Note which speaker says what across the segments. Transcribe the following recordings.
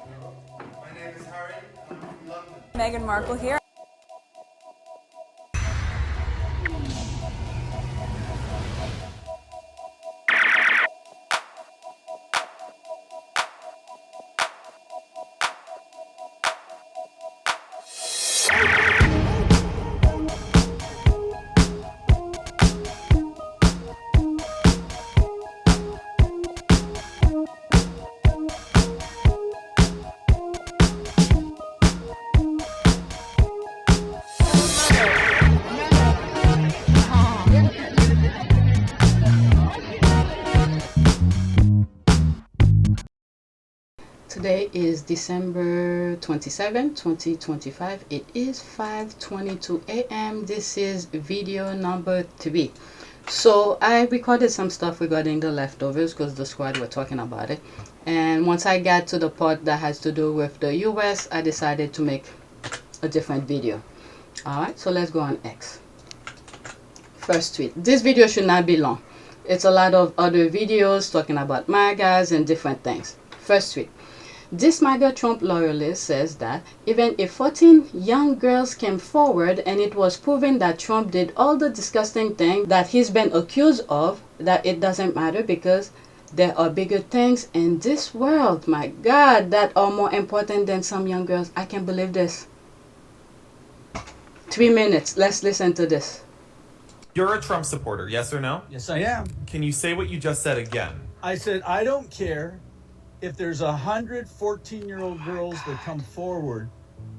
Speaker 1: My name is Harry. I'm from London.
Speaker 2: Meghan Markle here.
Speaker 3: Today is December 27, 2025. It is 5:22 a.m. This is video number 3. So I recorded some stuff regarding the leftovers because the squad were talking about it. And once I got to the part that has to do with the US, I decided to make a different video. Alright, so let's go on X. First tweet. This video should not be long. It's a lot of other videos talking about MAGAs and different things. First tweet. This MAGA Trump loyalist says that even if 14 young girls came forward and it was proven that Trump did all the disgusting things that he's been accused of, that it doesn't matter because there are bigger things in this world, my God, that are more important than some young girls. I can't believe this. 3 minutes. Let's listen to this.
Speaker 4: You're a Trump supporter, yes or no?
Speaker 5: Yes, I am.
Speaker 4: Can you say what you just said again?
Speaker 5: I said, I don't care if there's 100 14-year-old girls that come forward,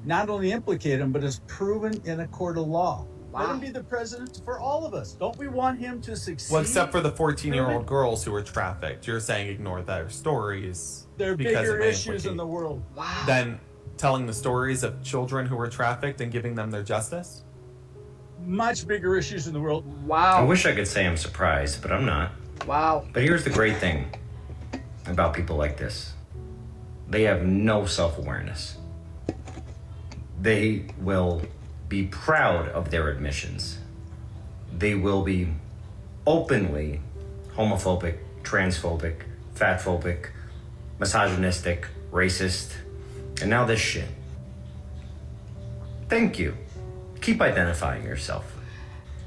Speaker 5: not only implicate him, but is proven in a court of law.
Speaker 3: Wow.
Speaker 5: Let him be the president for all of us. Don't we want him to succeed?
Speaker 4: Well, except for the 14-year-old girls who were trafficked. You're saying ignore their stories.
Speaker 5: There are
Speaker 4: because
Speaker 5: bigger
Speaker 4: it may
Speaker 5: issues
Speaker 4: implicate.
Speaker 5: in the world.
Speaker 3: Wow.
Speaker 4: Then telling the stories of children who were trafficked and giving them their justice?
Speaker 5: Much bigger issues in the world.
Speaker 6: I
Speaker 3: Wow.
Speaker 6: wish I could say I'm surprised, but I'm not.
Speaker 3: Wow.
Speaker 6: But here's the great thing about people like this. They have no self-awareness. They will be proud of their admissions. They will be openly homophobic, transphobic, fatphobic, misogynistic, racist, and now this shit. Thank you. Keep identifying yourself.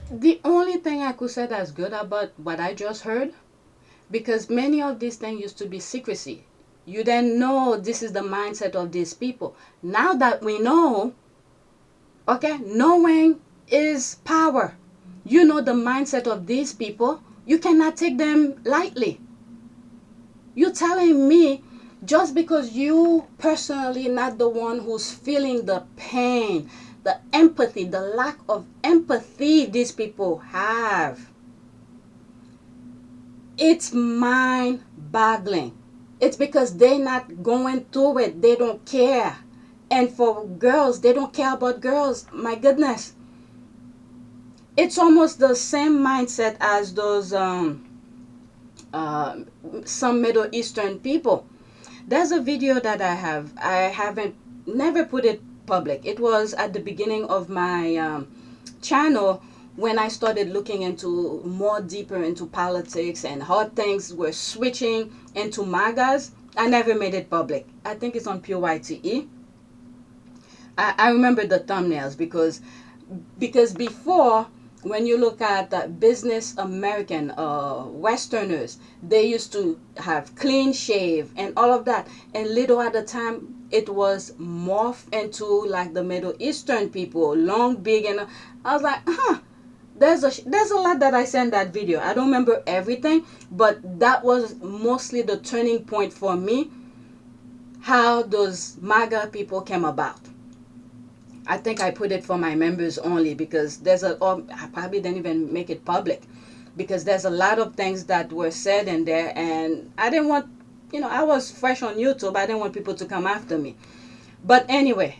Speaker 3: The only thing I could say that's good about what I just heard, because many of these things used to be secrecy. You didn't know this is the mindset of these people. Now that we know, okay, knowing is power. You know the mindset of these people. You cannot take them lightly. You're telling me just because you personally not the one who's feeling the pain, the empathy, the lack of empathy these people have. It's mind-boggling. It's because they're not going through it. They don't care. And for girls, they don't care about girls. My goodness. It's almost the same mindset as those some Middle Eastern people. There's a video that I have. I haven't never put it public. It was at the beginning of my channel when I started looking into more deeper into politics and how things were switching into MAGAs. I never made it public. I think it's on PYTE. I remember the thumbnails because before, when you look at business American Westerners, they used to have clean shave and all of that, and little at a time it was morphed into like the Middle Eastern people, long, big, and I was like, there's a lot that I said in that video. I don't remember everything, but that was mostly the turning point for me, how those MAGA people came about. I think I put it for my members only because I probably didn't even make it public because there's a lot of things that were said in there, and I didn't want, I was fresh on YouTube. I didn't want people to come after me. But anyway,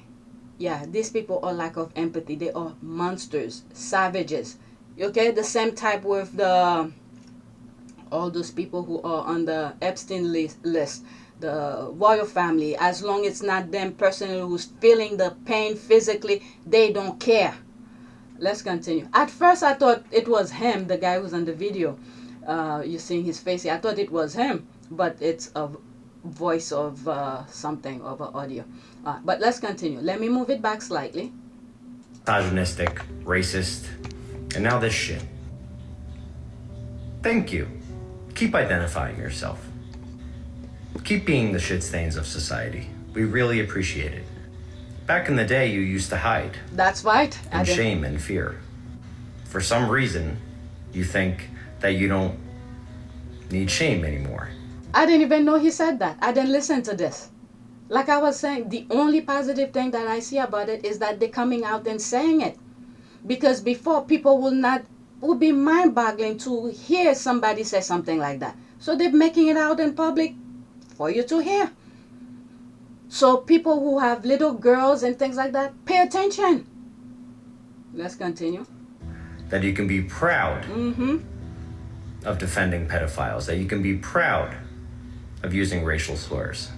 Speaker 3: yeah, these people are lack of empathy. They are monsters, savages. Okay, the same type with all those people who are on the Epstein list, the royal family. As long as it's not them personally who's feeling the pain physically, they don't care. Let's continue. At first, I thought it was him, the guy who's on the video. You're seeing his face here. I thought it was him, but it's voice of something of audio. But let's continue. Let me move it back slightly.
Speaker 6: Misogynistic, racist, and now this shit. Thank you. Keep identifying yourself. Keep being the shit stains of society. We really appreciate it. Back in the day, you used to hide.
Speaker 3: That's right.
Speaker 6: In shame and fear. For some reason, you think that you don't need shame anymore.
Speaker 3: I didn't even know he said that. I didn't listen to this. Like I was saying, the only positive thing that I see about it is that they're coming out and saying it. Because before, people would be mind-boggling to hear somebody say something like that. So they're making it out in public for you to hear. So people who have little girls and things like that, pay attention. Let's continue.
Speaker 6: That you can be proud of defending pedophiles. That you can be proud of using racial slurs.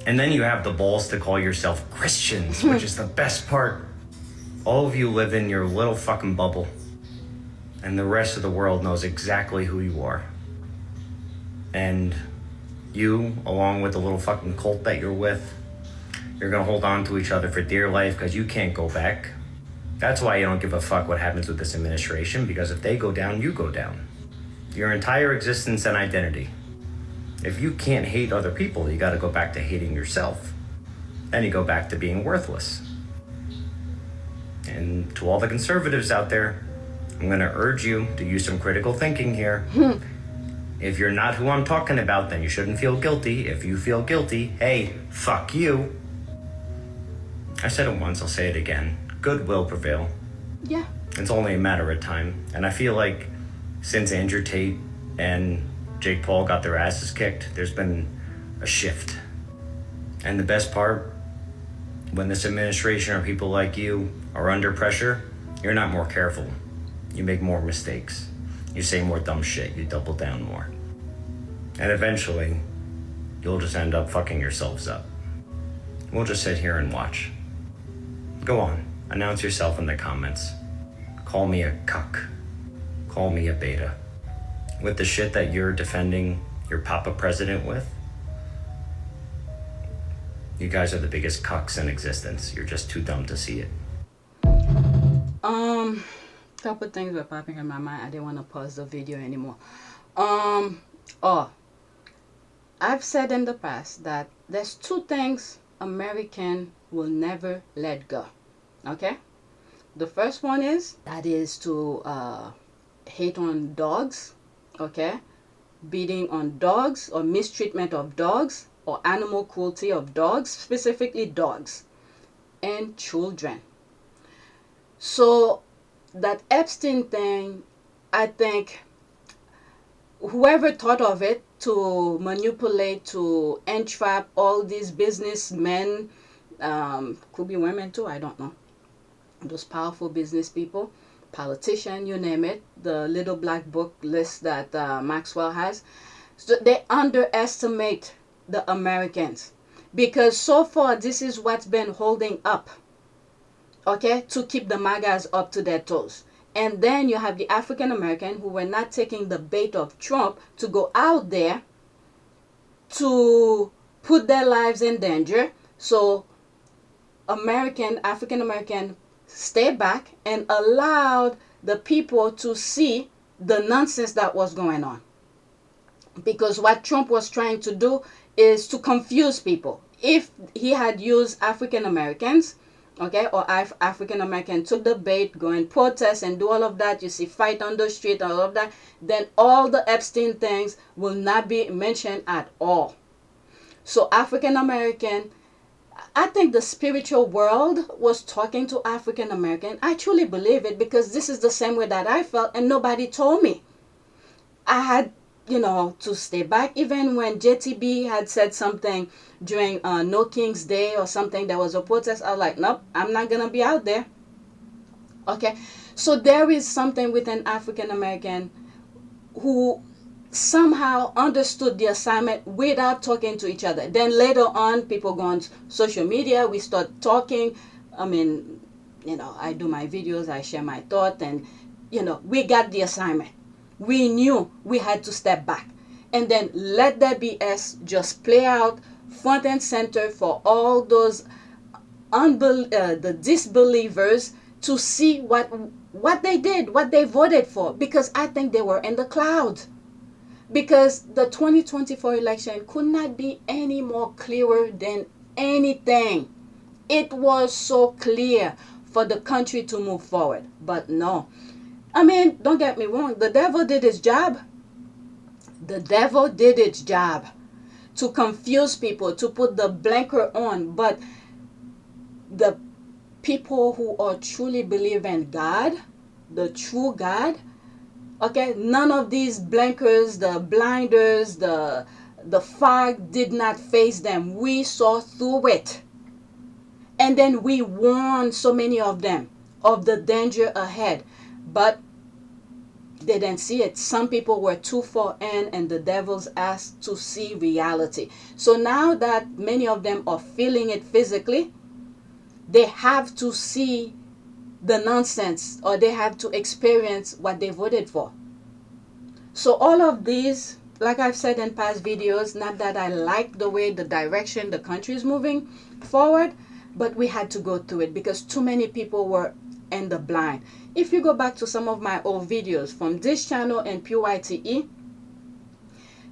Speaker 6: And then you have the balls to call yourself Christians, which is the best part. All of you live in your little fucking bubble. And the rest of the world knows exactly who you are. And you, along with the little fucking cult that you're with, you're gonna hold on to each other for dear life because you can't go back. That's why you don't give a fuck what happens with this administration, because if they go down, you go down. Your entire existence and identity. If you can't hate other people, you gotta go back to hating yourself. Then you go back to being worthless. And to all the conservatives out there, I'm gonna urge you to use some critical thinking here. If you're not who I'm talking about, then you shouldn't feel guilty. If you feel guilty, hey, fuck you. I said it once, I'll say it again. Good will prevail.
Speaker 3: Yeah.
Speaker 6: It's only a matter of time. And I feel like since Andrew Tate and Jake Paul got their asses kicked, there's been a shift. And the best part, when this administration or people like you are under pressure, you're not more careful. You make more mistakes. You say more dumb shit. You double down more. And eventually, you'll just end up fucking yourselves up. We'll just sit here and watch. Go on. Announce yourself in the comments. Call me a cuck. Call me a beta. With the shit that you're defending your papa president with, you guys are the biggest cucks in existence. You're just too dumb to see it.
Speaker 3: Couple things were popping in my mind. I didn't want to pause the video anymore. I've said in the past that there's two things American will never let go. Okay? The first one is to hate on dogs. Okay? Beating on dogs or mistreatment of dogs or animal cruelty of dogs, specifically dogs and children. So that Epstein thing, I think whoever thought of it to manipulate, to entrap all these businessmen, could be women too, I don't know, those powerful business people, politician, you name it, the little black book list that Maxwell has. So they underestimate the Americans, because so far this is what's been holding up, okay, to keep the MAGAs up to their toes. And then you have the African American who were not taking the bait of Trump to go out there to put their lives in danger. So African American stayed back and allowed the people to see the nonsense that was going on. Because what Trump was trying to do is to confuse people. If he had used African Americans, okay, or African American took the bait, go and protest and do all of that, you see, fight on the street, all of that, then all the Epstein things will not be mentioned at all. So African American, I think the spiritual world was talking to African American. I truly believe it, because this is the same way that I felt and nobody told me. I had, to stay back. Even when JTB had said something during No King's Day or something, there was a protest, I was like, nope, I'm not going to be out there. Okay, so there is something with an African American who somehow understood the assignment without talking to each other. Then later on, people go on social media, we start talking. I mean, I do my videos, I share my thought, and we got the assignment. We knew we had to step back. and then let that BS just play out front and center for all those the disbelievers to see what they did, what they voted for, because I think they were in the cloud. Because the 2024 election could not be any more clearer than anything. It was so clear for the country to move forward. But no. I mean, don't get me wrong. The devil did his job. The devil did its job to confuse people, to put the blanker on. But the people who are truly believe in God, the true God, okay, none of these blankers, the blinders, the fog did not face them. We saw through it. And then we warned so many of them of the danger ahead. But they didn't see it. Some people were too far in and the devil's ass to see reality. So now that many of them are feeling it physically, they have to see the nonsense, or they have to experience what they voted for. So all of these, like I've said in past videos, not that I like the way the direction the country is moving forward, but we had to go through it because too many people were in the blind. If you go back to some of my old videos from this channel and PYTE,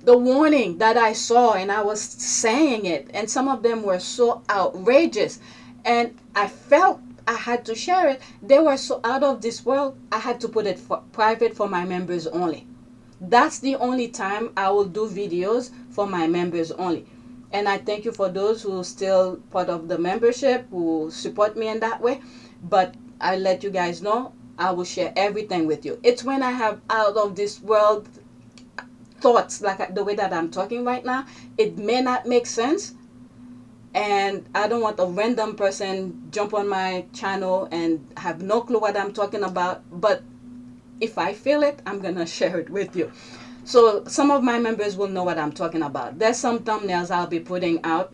Speaker 3: the warning that I saw, and I was saying it, and some of them were so outrageous, and I felt I had to share it. They were so out of this world, I had to put it private for my members only. That's the only time I will do videos for my members only. And I thank you for those who are still part of the membership, who support me in that way. But I let you guys know, I will share everything with you. It's when I have out of this world thoughts, like the way that I'm talking right now, it may not make sense. And I don't want a random person jump on my channel and have no clue what I'm talking about. But if I feel it, I'm going to share it with you. So some of my members will know what I'm talking about. There's some thumbnails I'll be putting out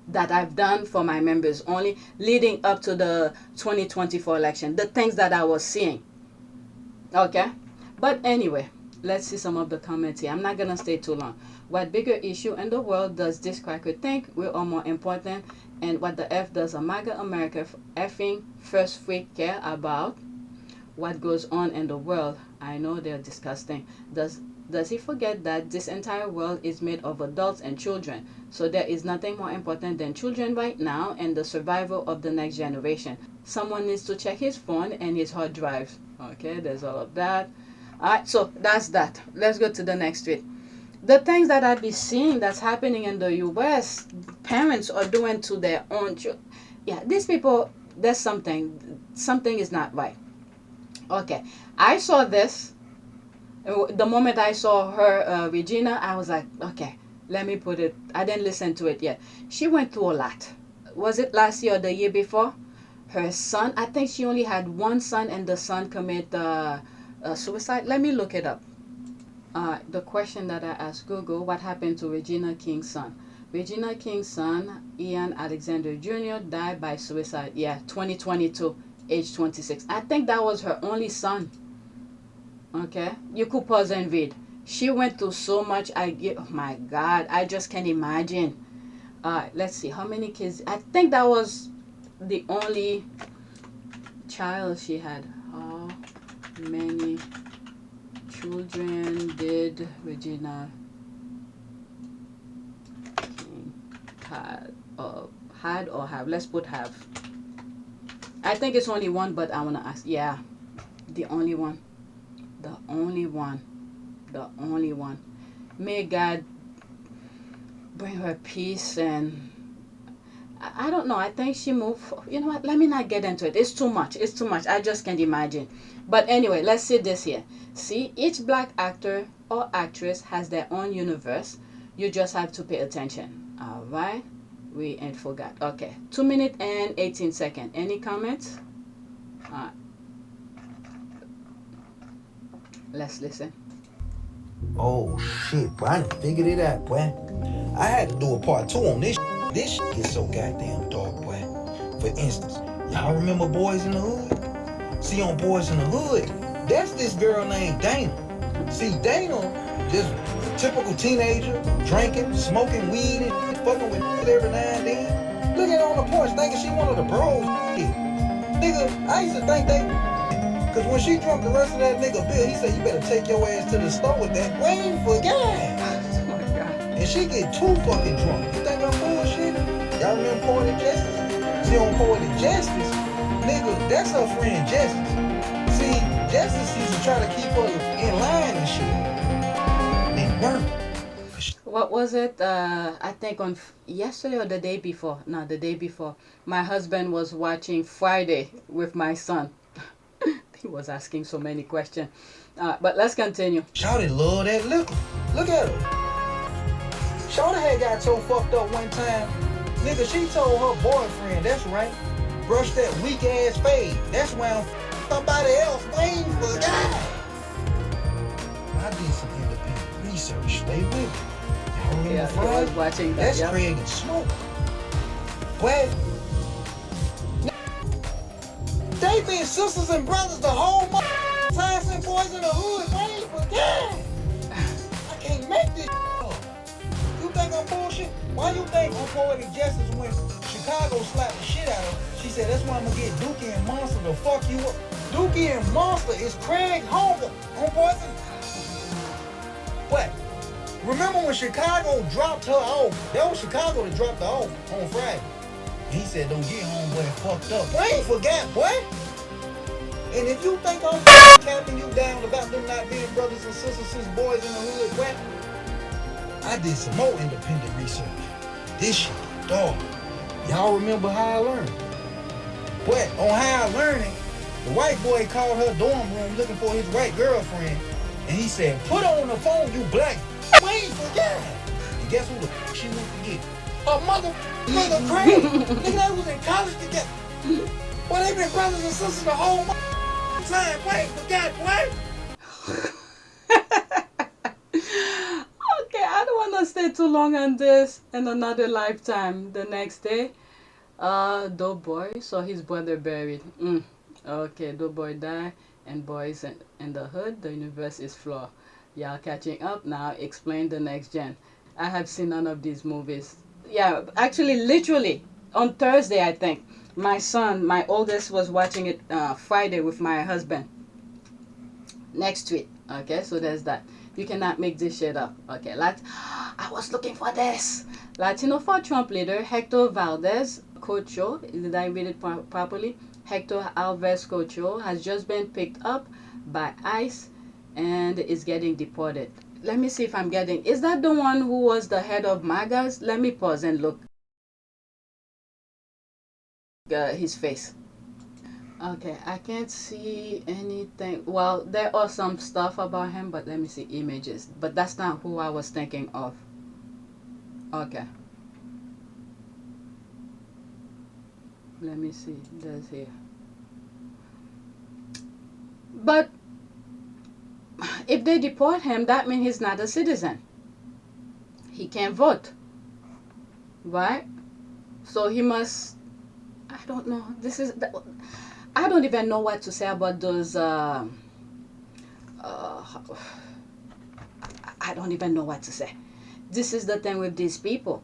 Speaker 3: that I've done for my members only, leading up to the 2024 election. The things that I was seeing. Okay? But anyway, let's see some of the comments here. I'm not going to stay too long. What bigger issue in the world does this cracker think we are more important? And what the F does a MAGA America effing first freak care about what goes on in the world? I know they're disgusting. Does he forget that this entire world is made of adults and children? So there is nothing more important than children right now and the survival of the next generation. Someone needs to check his phone and his hard drives. Okay, there's all of that. Alright, so that's that. Let's go to the next tweet. The things that I'd be seeing that's happening in the US, parents are doing to their own children. Yeah, these people, there's something is not right. Okay, I saw this. The moment I saw her, Regina, I was like, okay, let me put it. I didn't listen to it yet. She went through a lot. Was it last year or the year before? Her son, I think she only had one son, and the son committed suicide. Let me look it up. The question that I asked Google, what happened to Regina King's son? Regina King's son, Ian Alexander Jr., died by suicide. Yeah, 2022, age 26. I think that was her only son. Okay, you could pause and read. She went through so much. Oh my God, I just can't imagine. Let's see, how many kids? I think that was the only child she had. How many children did Regina King had or have? Let's put have. I think it's only one, but I want to ask. Yeah, the only one. The only one. The only one. May God bring her peace, and I don't know. I think she moved. You know what? Let me not get into it. It's too much. It's too much. I just can't imagine. But anyway, let's see this here. See, each black actor or actress has their own universe. You just have to pay attention. All right? We ain't forgot. Okay. 2 minutes and 18 seconds. Any comments? All right. Let's listen.
Speaker 2: Oh shit, boy, I done figured it out, boy. I had to do a part 2 on this. This is so goddamn dark, boy. For instance, y'all remember Boys in the Hood? See, on Boys in the Hood, that's this girl named Dana. See, Dana just typical teenager, drinking, smoking weed, and fucking with every now and then. Look at her on the porch thinking she one of the bros. Nigga, I used to think they, cause when she drunk the rest of that nigga bill, he said, you better take your ass to the store with that rain for gas.
Speaker 3: Oh my God.
Speaker 2: And she get too fucking drunk. You think I'm bullshitting? Y'all remember Poetic Justice? See, on Poetic Justice, nigga, that's her friend Justice. See, Justice used to try to keep her in line and shit. Didn't work.
Speaker 3: What was it? I think on yesterday or the day before. No, the day before. My husband was watching Friday with my son. He was asking so many questions. But let's continue.
Speaker 2: Shawty love that liquor. Look at her. Shawty had got so fucked up one time. Nigga, she told her boyfriend, that's right, brush that weak ass fade. That's why I'm somebody else waiting for a guy. I did some independent research. Stay with me. Y'all remember
Speaker 3: Yeah,
Speaker 2: Friday?
Speaker 3: I was watching that.
Speaker 2: That's
Speaker 3: Yeah.
Speaker 2: Craig and Smoke. What? They been sisters and brothers the whole Tyson boys in the hood waiting for gas. I can't make this up. You think I'm bullshit? Why you think on Poetic Justice when Chicago slapped the shit out of her? She said, that's why I'm gonna get Dookie and Monster to fuck you up. Dookie and Monster is Craig Holmes on Poison. What? Remember when Chicago dropped her off? That was Chicago that dropped her off on Friday. He said, don't get homeboy fucked up. I ain't forgot, boy. And if you think I'm capping you down about them not being brothers and sisters since boys in the hood, what? I did some more independent research. This shit, dog. Y'all remember how I learned? But on how I learned it, the white boy called her dorm room looking for his white girlfriend. And he said, put her on the phone, you black. Wait for God. And guess who the f she went to get? Her mother Craig. Nigga, they was in college together. Well, they been brothers and sisters the whole time. Wait for God, what?
Speaker 3: Okay, I don't want to stay too long on this. In another lifetime, the next day, Doughboy saw his brother buried. Okay, Doughboy died, and boys in the hood, the universe is flawed. Y'all catching up now? Explain the next gen. I have seen none of these movies. Yeah, actually, literally on Thursday, I think my son, my oldest, was watching it Friday with my husband. Next tweet. Okay, so there's that. You cannot make this shit up. Okay, I was looking for this. Latino for Trump leader Hector Valdez Cocho, did I read it properly? Hector Alves Cocho has just been picked up by ICE and is getting deported. Let me see if I'm getting, is that the one who was the head of MAGAs? Let me pause and look his face. Okay, I can't see anything. Well, there are some stuff about him, but let me see images. But that's not who I was thinking of. Okay. Let me see. There's here. But if they deport him, that means he's not a citizen. He can't vote. Right? So he must, I don't know. I don't even know what to say about those, I don't even know what to say. This is the thing with these people.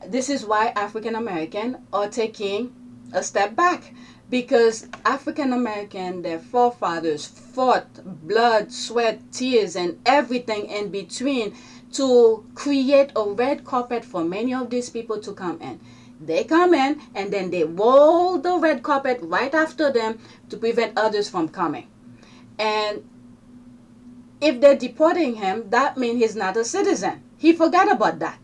Speaker 3: This is why African Americans are taking a step back. Because African American, their forefathers fought blood, sweat, tears, and everything in between to create a red carpet for many of these people to come in. They come in and then they roll the red carpet right after them to prevent others from coming. And if they're deporting him, that means he's not a citizen. He forgot about that.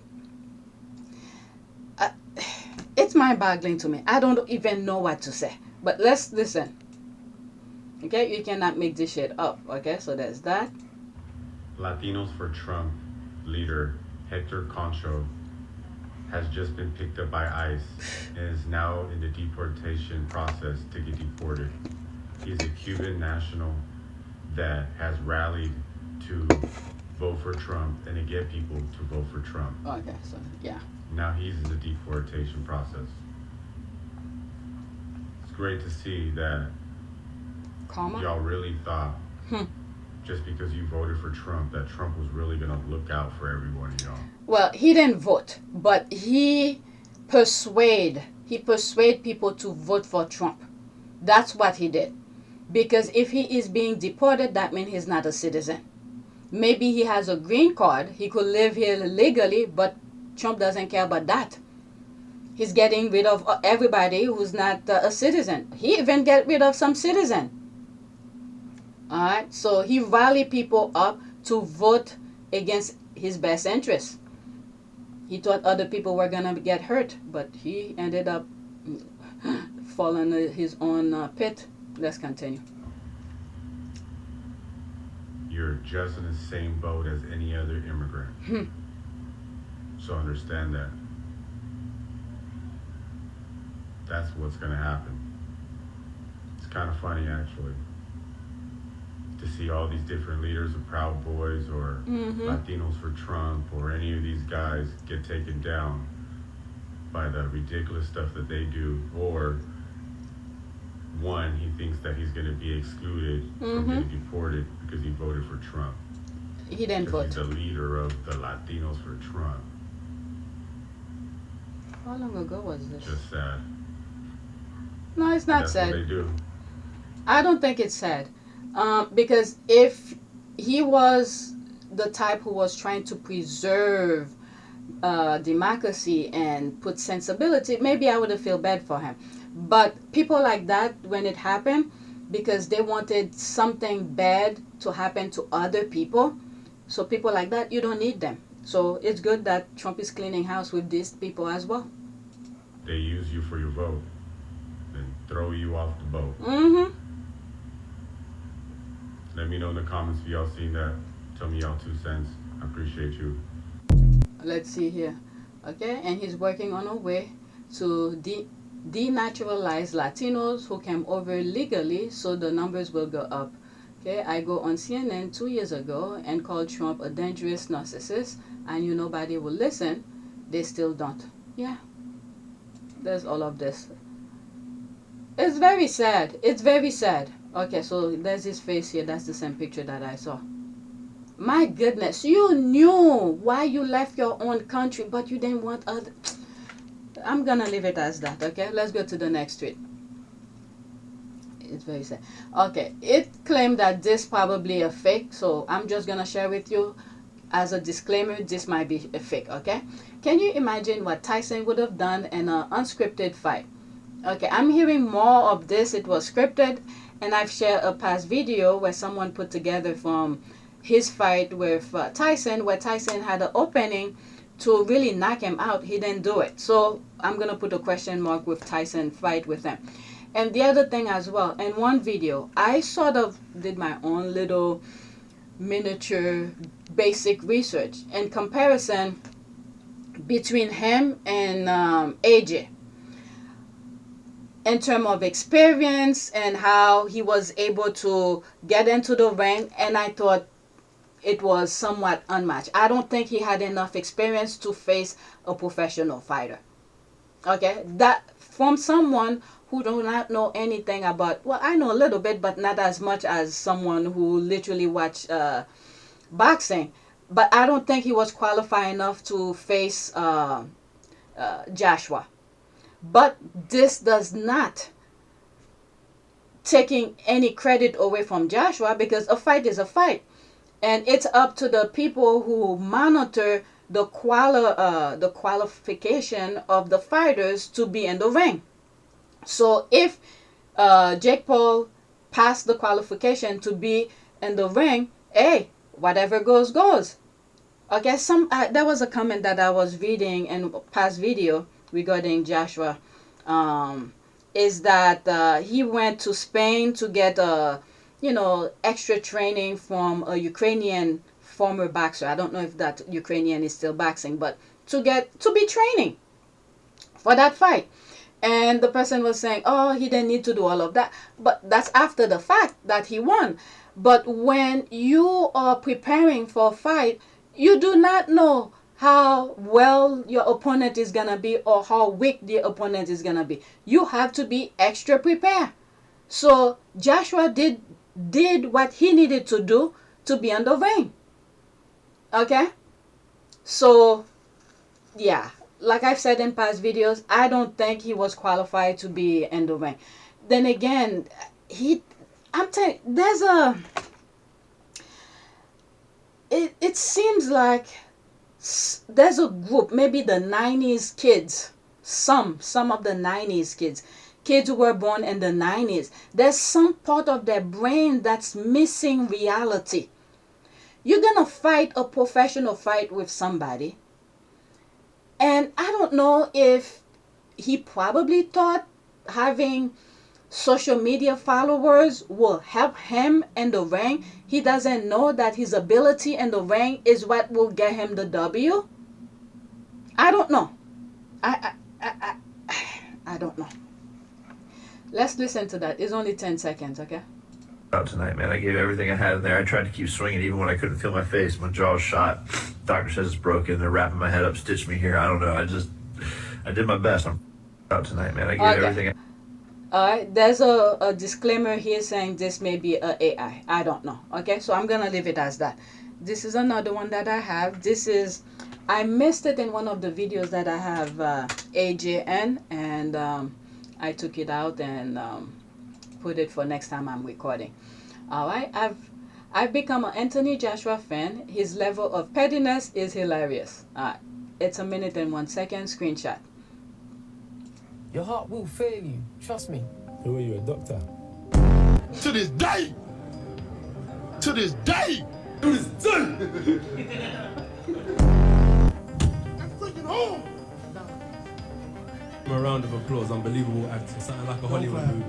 Speaker 3: It's mind-boggling to me. I don't even know what to say. But let's listen. Okay, you cannot make this shit up. Okay, so there's that.
Speaker 7: Latinos for Trump leader Hector Concho has just been picked up by ICE and is now in the deportation process to get deported. He's a Cuban national that has rallied to vote for Trump and to get people to vote for Trump.
Speaker 3: Okay, so yeah.
Speaker 7: Now he's in the deportation process. It's great to see that
Speaker 3: Karma?
Speaker 7: y'all really thought just because you voted for Trump, that Trump was really going to look out for everyone, you know?
Speaker 3: Well, he didn't vote, but he persuade people to vote for Trump. That's what he did. Because if he is being deported, that means he's not a citizen. Maybe he has a green card. He could live here legally, but Trump doesn't care about that. He's getting rid of everybody who's not a citizen. He even get rid of some citizen. All right. So he rally people up to vote against his best interests. He thought other people were gonna get hurt, but he ended up falling in his own pit. Let's continue.
Speaker 7: You're just in the same boat as any other immigrant. So understand that. That's what's going to happen. It's kind of funny, actually, to see all these different leaders of Proud Boys or Latinos for Trump or any of these guys get taken down by the ridiculous stuff that they do. Or one, he thinks that he's going to be excluded from getting deported because he voted for Trump.
Speaker 3: He didn't vote.
Speaker 7: He's the leader of the Latinos for Trump.
Speaker 3: How long ago was this?
Speaker 7: Just sad.
Speaker 3: No, it's not
Speaker 7: That's
Speaker 3: sad.
Speaker 7: what they do.
Speaker 3: I don't think it's sad. Because if he was the type who was trying to preserve democracy and put sensibility, maybe I would have felt bad for him. But people like that, when it happened, because they wanted something bad to happen to other people, so people like that, you don't need them. So it's good that Trump is cleaning house with these people as well.
Speaker 7: They use you for your vote, then throw you off the boat. Let me know in the comments if y'all seen that. Tell me y'all 2 cents. I appreciate you.
Speaker 3: Let's see here. Okay, and he's working on a way to denaturalize Latinos who came over legally, so the numbers will go up. Okay, I go on CNN 2 years ago and called Trump a dangerous narcissist. I knew nobody would listen. They still don't. Yeah, there's all of this. It's very sad. It's very sad. Okay, so there's his face here. That's the same picture that I saw. My goodness, you knew why you left your own country, but you didn't want other. I'm gonna leave it as that. Okay, let's go to the next tweet. It's very sad. Okay, it claimed that this probably a fake, so I'm just gonna share with you as a disclaimer, this might be a fake. Okay, can you imagine what Tyson would have done in an unscripted fight? Okay, I'm hearing more of this. It was scripted, and I've shared a past video where someone put together from his fight with Tyson, where Tyson had an opening to really knock him out. He didn't do it. So I'm gonna put a question mark with Tyson fight with him. And the other thing as well, in one video, I sort of did my own little miniature basic research in comparison between him and AJ in terms of experience and how he was able to get into the ring, and I thought it was somewhat unmatched. I don't think he had enough experience to face a professional fighter. Okay, that from someone who do not know anything about, well, I know a little bit, but not as much as someone who literally watched boxing. But I don't think he was qualified enough to face Joshua. But this does not taking any credit away from Joshua, because a fight is a fight. And it's up to the people who monitor the qualification of the fighters to be in the ring. So if Jake Paul passed the qualification to be in the ring, hey, whatever goes, goes. Okay, there was a comment that I was reading in a past video regarding Joshua, is that he went to Spain to get extra training from a Ukrainian former boxer. I don't know if that Ukrainian is still boxing, but to be training for that fight. And the person was saying, oh, he didn't need to do all of that. But that's after the fact that he won. But when you are preparing for a fight, you do not know how well your opponent is going to be or how weak the opponent is going to be. You have to be extra prepared. So Joshua did what he needed to do to be in the ring. Okay? So, yeah. Like I've said in past videos, I don't think he was qualified to be in the ring. Then again, I'm telling you, it seems like there's a group, maybe the 90s kids, some of the 90s kids who were born in the 90s. There's some part of their brain that's missing reality. You're gonna fight a professional fight with somebody, and I don't know if he probably thought having social media followers will help him in the ring. He doesn't know that his ability in the ring is what will get him the W. I don't know. I don't know. Let's listen to that. It's only 10 seconds, okay?
Speaker 8: Out tonight, man. I gave everything I had in there. I tried to keep swinging even when I couldn't feel my face. My jaw's shot. Doctor says it's broken. They're wrapping my head up, stitched me here. I don't know. I did my best. I'm out tonight, man. I gave everything.
Speaker 3: Alright, there's a disclaimer here saying this may be a AI. I don't know. Okay, so I'm gonna leave it as that. This is another one that I have. I missed it in one of the videos that I have AJ in, and I took it out and put it for next time I'm recording. Alright, I've become an Anthohy Jashua fan. His level of pettiness is hilarious. Alright, it's 1 minute and 1 second. Screenshot.
Speaker 9: Your heart will fail you. Trust me.
Speaker 10: Who are you, a doctor?
Speaker 11: To this day! To this day! To this day! I'm freaking home!
Speaker 10: A round of applause, unbelievable acting, something like a Hollywood movie.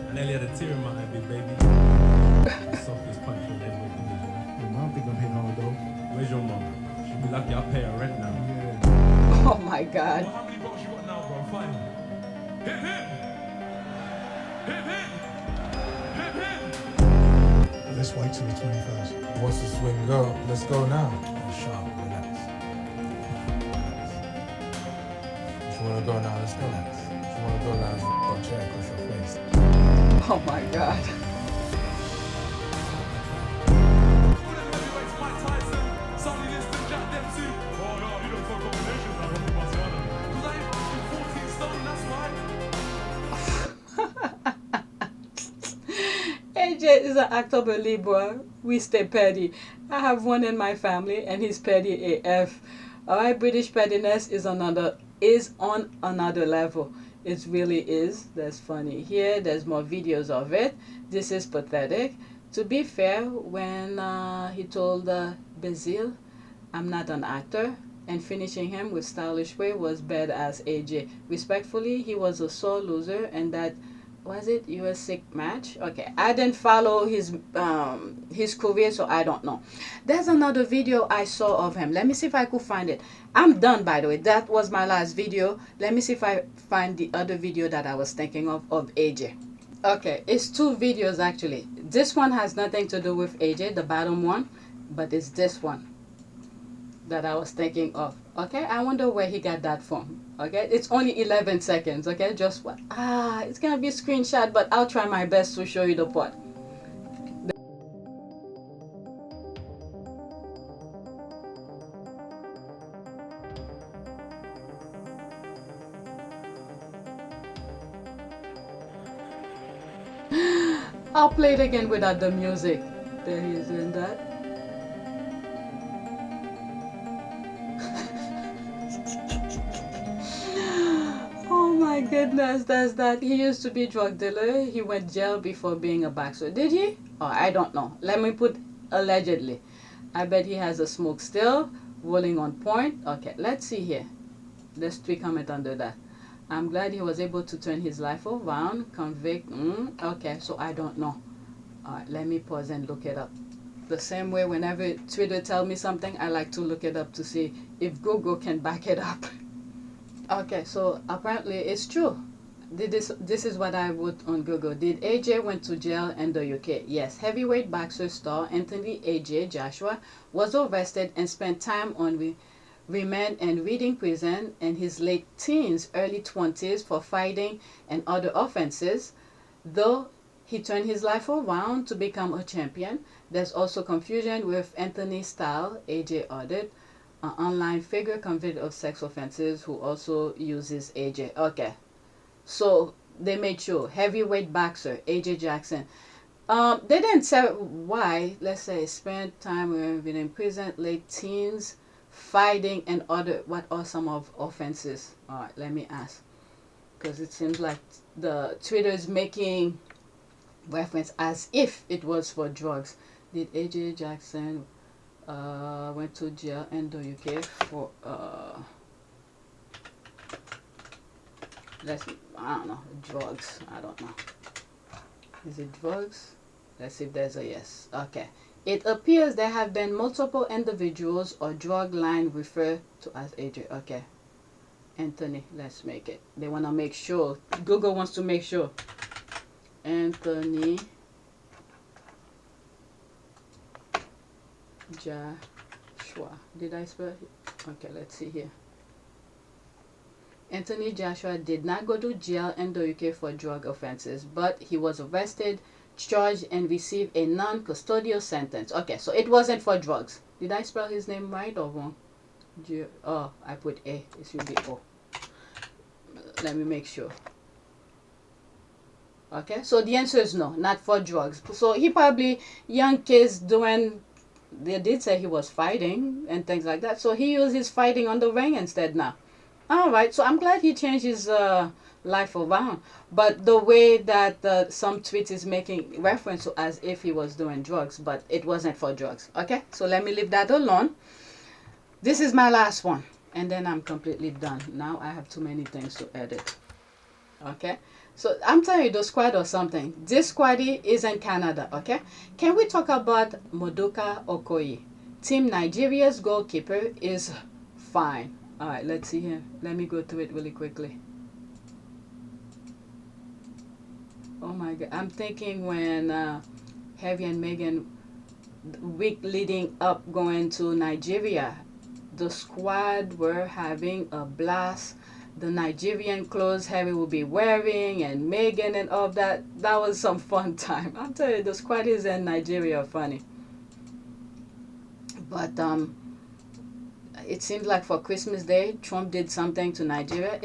Speaker 10: I nearly had a tear in my eye, big baby. Softest punch you'll ever do.
Speaker 11: I don't think I'm hitting all though.
Speaker 10: Where's your mom? She'll be lucky I pay her rent now.
Speaker 11: Yeah.
Speaker 3: Oh my God.
Speaker 10: Well, how many bottles you got now, bro? 5. Hit him! Hit him! Hit him!
Speaker 11: Let's wait till the 21st.
Speaker 12: What's the swing go? Let's go now.
Speaker 10: Sharp, relax.
Speaker 12: If you wanna go now, let's go. If you wanna go now, let's go.
Speaker 10: Chair across your face.
Speaker 3: Oh my God. AJ is an October Libra. We stay petty. I have one in my family and he's petty AF. Alright, British pettiness is on another level. It really is. That's funny. Here, there's more videos of it. This is pathetic. To be fair, when he told Basil, I'm not an actor, and finishing him with stylish way was bad as AJ. Respectfully, he was a sore loser, and that was it. US sick match. Okay, I didn't follow his career, so I don't know. There's another video I saw of him. Let me see if I could find it. I'm done, by the way. That was my last video. Let me see if I find the other video that I was thinking of AJ. Okay, it's 2 videos actually. This one has nothing to do with AJ, the bottom one, but it's this one that I was thinking of. Okay, I wonder where he got that from. Okay, it's only 11 seconds. Okay, just what? It's gonna be a screenshot, but I'll try my best to show you the part. I'll play it again without the music. There he is in that. Oh my goodness, that's that. He used to be a drug dealer. He went jail before being a boxer. Did he? Oh, I don't know. Let me put allegedly. I bet he has a smoke still. Rolling on point. Okay, let's see here. There's 3 comments under that. I'm glad he was able to turn his life around. Convict. Okay, so I don't know. Alright, let me pause and look it up. The same way whenever Twitter tells me something, I like to look it up to see if Google can back it up. Okay, so apparently it's true. This is what I wrote on Google. Did AJ went to jail in the UK? Yes. Heavyweight boxer star Anthohy AJ Jashua was arrested and spent time on remand and Reading prison in his late teens, early 20s for fighting and other offenses, though he turned his life around to become a champion. There's also confusion with Anthony Style, AJ audit, an online figure convicted of sex offenses who also uses AJ. Okay, so they made sure heavyweight boxer AJ Jackson. They didn't say why. Let's say spent time within prison, late teens, fighting, and other. What are some of offenses? All right, let me ask, because it seems like the Twitter is making reference as if it was for drugs. Did AJ Jackson went to jail in the UK for I don't know, drugs. I don't know. Is it drugs? Let's see if there's a yes. Okay. It appears there have been multiple individuals or drug line referred to as AJ. Okay. Anthony, let's make it. They want to make sure. Google wants to make sure. Anthony Jashua. Did I spell it? Okay, let's see here. Anthony Joshua did not go to jail in the UK for drug offenses, but he was arrested, charged, and received a non-custodial sentence. Okay, so it wasn't for drugs. Did I spell his name right or wrong? Oh, I put A. It should be O. Let me make sure. Okay, so the answer is no, not for drugs. So he probably, young kids doing, they did say he was fighting and things like that. So he used his fighting on the ring instead now. All right, so I'm glad he changed his life around. But the way that some tweets is making reference to as if he was doing drugs, but it wasn't for drugs. Okay, so let me leave that alone. This is my last one, and then I'm completely done. Now I have too many things to edit. Okay, so I'm telling you, the squad or something. This squaddy is in Canada. Okay, can we talk about Maduka Okoye? Team Nigeria's goalkeeper is fine. All right, let's see here. Let me go through it really quickly. Oh my God, I'm thinking when Harry and Meghan, week leading up going to Nigeria, the squad were having a blast. The Nigerian clothes Harry will be wearing and Meghan and all that. That was some fun time. I'm telling you, the squad is in Nigeria are funny. But it seems like for Christmas Day, Trump did something to Nigeria.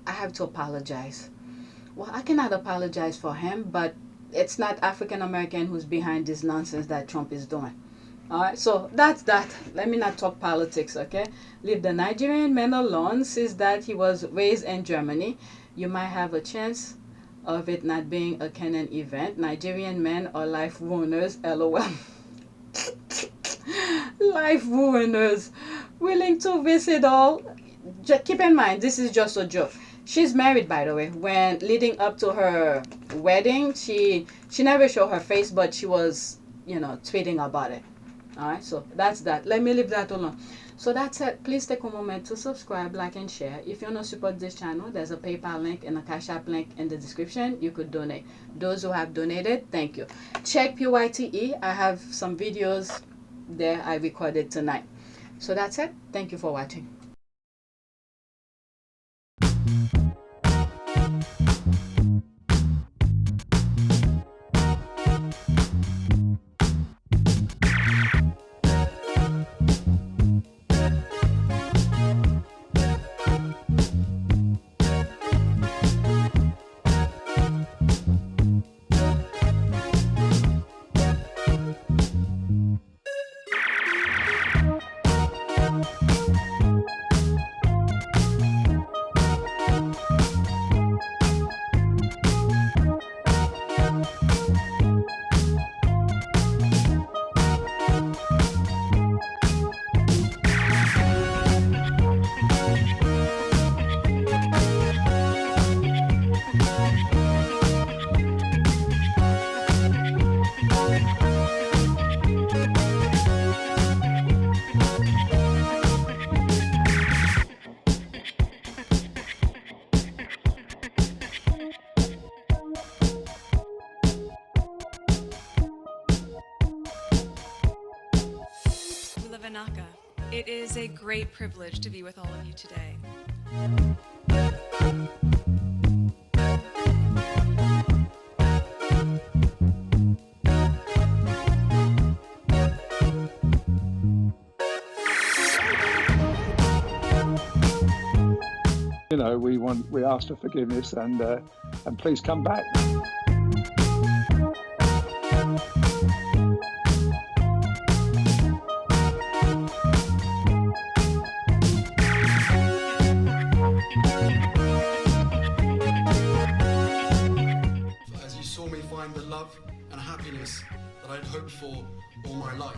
Speaker 3: I have to apologize. Well, I cannot apologize for him, but it's not African American who's behind this nonsense that Trump is doing. All right, so that's that. Let me not talk politics, okay? Leave the Nigerian man alone. Says that he was raised in Germany. You might have a chance of it not being a canon event. Nigerian men are life ruiners, LOL. Life ruiners. Willing to risk it all. Just keep in mind, this is just a joke. She's married, by the way. When leading up to her wedding, she never showed her face, but she was, tweeting about it. All right, so that's that. Let me leave that alone. So that's it. Please take a moment to subscribe, like, and share. If you want to support this channel, there's a PayPal link and a Cash App link in the description. You could donate. Those who have donated, thank you. Check PYTE. I have some videos there I recorded tonight. So that's it. Thank you for watching.
Speaker 13: It is a great privilege to be with all of you today.
Speaker 14: You know, we ask for forgiveness and please come back.
Speaker 15: As you saw me find the love and happiness that I'd hoped for all my life.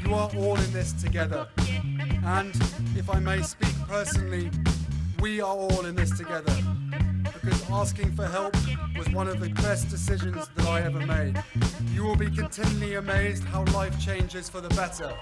Speaker 16: You are all in this together. And if I may speak personally, we are all in this together. Because asking for help was one of the best decisions that I ever made. You will be continually amazed how life changes for the better